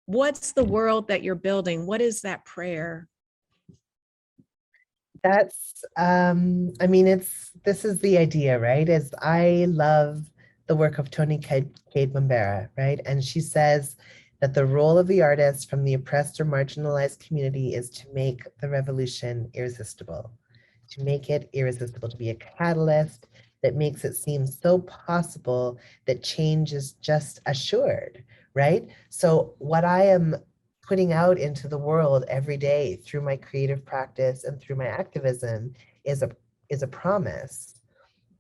what's the world that you're building? What is that prayer? That's, I mean, this is the idea, right? Is I love the work of Toni Cade Bambara, right? And she says that the role of the artist from the oppressed or marginalized community is to make the revolution irresistible, to make it irresistible, to be a catalyst that makes it seem so possible that change is just assured, right? So what I am putting out into the world every day through my creative practice and through my activism is a promise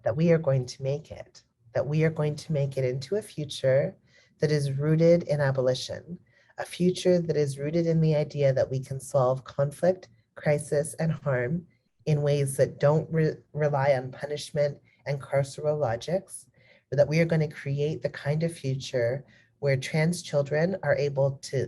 that we are going to make it, that we are going to make it into a future that is rooted in abolition, a future that is rooted in the idea that we can solve conflict, crisis, and harm in ways that don't rely on punishment and carceral logics, but that we are going to create the kind of future where trans children are able to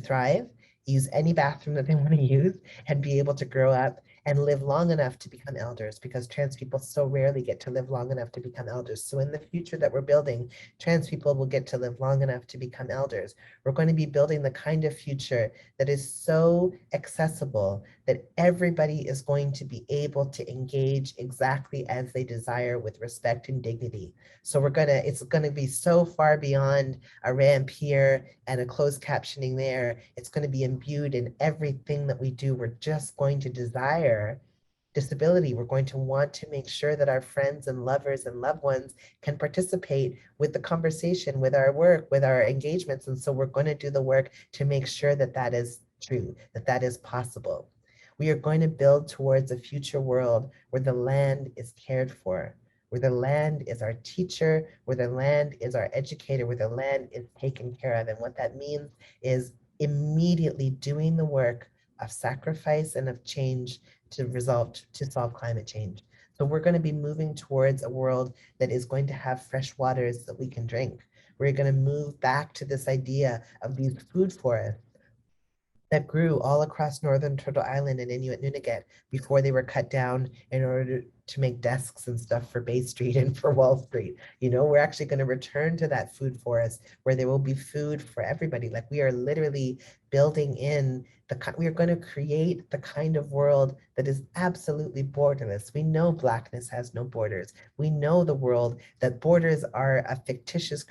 thrive, use any bathroom that they want to use, and be able to grow up and live long enough to become elders, because trans people so rarely get to live long enough to become elders. So in the future that we're building, trans people will get to live long enough to become elders. We're going to be building the kind of future that is so accessible that everybody is going to be able to engage exactly as they desire with respect and dignity. So it's gonna be so far beyond a ramp here and a closed captioning there. It's going to be imbued in everything that we do. We're just going to desire disability. We're going to want to make sure that our friends and lovers and loved ones can participate with the conversation, with our work, with our engagements. And so we're going to do the work to make sure that that is true, that that is possible. We are going to build towards a future world where the land is cared for, where the land is our teacher, where the land is our educator, where the land is taken care of. And what that means is immediately doing the work of sacrifice and of change to solve climate change. So we're going to be moving towards a world that is going to have fresh waters that we can drink. We're going to move back to this idea of these food forests that grew all across northern Turtle Island and Inuit Nunavut before they were cut down in order to make desks and stuff for Bay Street and for Wall Street. You know, we're actually going to return to that food forest where there will be food for everybody. Like we are literally building in we are going to create the kind of world that is absolutely borderless. We know Blackness has no borders. We know the world that borders are a fictitious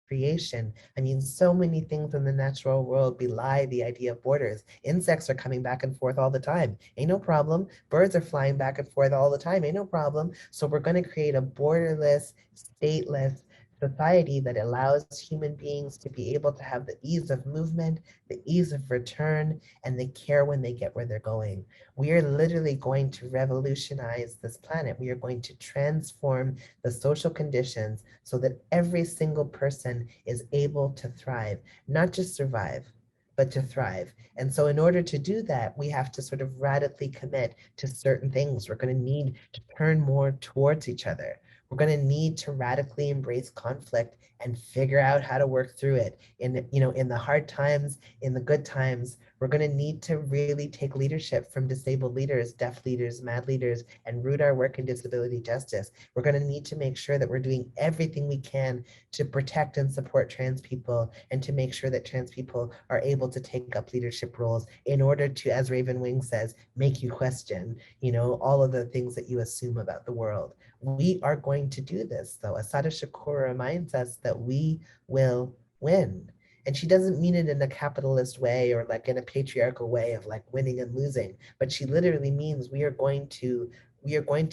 creation. I mean, so many things in the natural world belie the idea of borders. Insects are coming back and forth all the time. Ain't no problem. Birds are flying back and forth all the time. Ain't no problem. So we're going to create a borderless, stateless society that allows human beings to be able to have the ease of movement, the ease of return, and the care when they get where they're going. We are literally going to revolutionize this planet. We are going to transform the social conditions so that every single person is able to thrive, not just survive, but to thrive. And so in order to do that, we have to sort of radically commit to certain things. We're going to need to turn more towards each other. We're going to need to radically embrace conflict and figure out how to work through it. In the hard times, in the good times, we're going to need to really take leadership from disabled leaders, deaf leaders, mad leaders, and root our work in disability justice. We're going to need to make sure that we're doing everything we can to protect and support trans people and to make sure that trans people are able to take up leadership roles in order to, as Raven Wing says, make you question, all of the things that you assume about the world. We are going to do this, though. Assata Shakur reminds us that we will win. And she doesn't mean it in a capitalist way or like in a patriarchal way of like winning and losing, but she literally means we are going to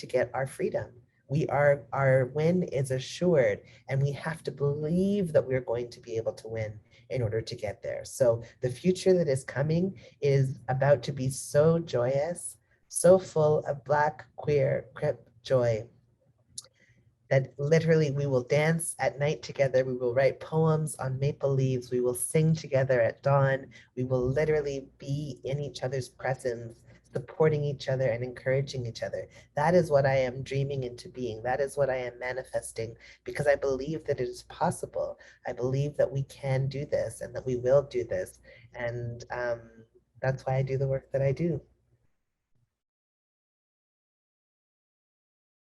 get our freedom. Our win is assured, and we have to believe that we're going to be able to win in order to get there. So the future that is coming is about to be so joyous, so full of Black, queer, crip joy, that literally we will dance at night together. We will write poems on maple leaves. We will sing together at dawn. We will literally be in each other's presence, supporting each other and encouraging each other. That is what I am dreaming into being. That is what I am manifesting, because I believe that it is possible. I believe that we can do this and that we will do this. And that's why I do the work that I do.